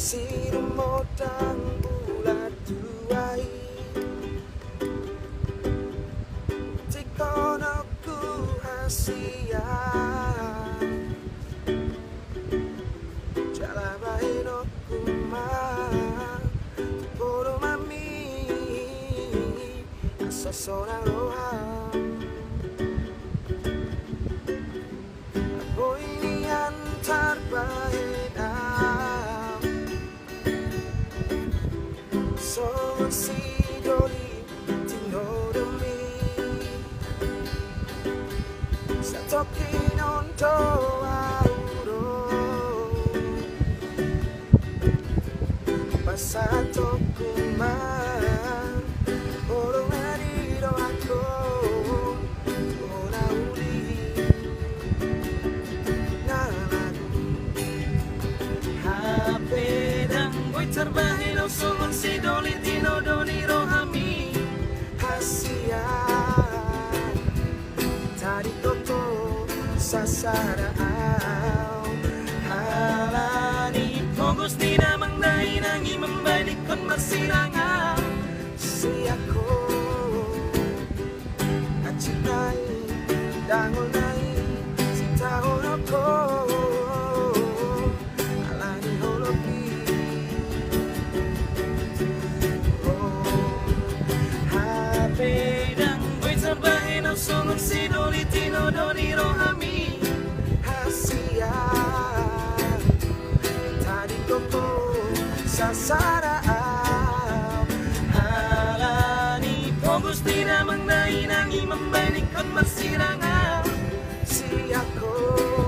Sirumotang bulat tuai Tikonoku hasia Jalabaino kuma Tuporo mami Asasona roha Ako ini antar baik Someone see Dori Tinodami Satoki non to auro Pasato kuma Oro marido ako Ona uli Nalagu Hape dan boy terbahino Someone si doli tino doni rohami Hasia Tadi toto sasara au Halani Fokus tidak mengdai nangi membalik kon bersirangan Si aku Acinai Dangonai Si tahun aku Alani holopi Hape dan boy terbahino Someone si doli tino doni rohami Hasia Tadi toto sasara au Halani Fokus tidak mengdai nangi membalik kon bersirangan Si aku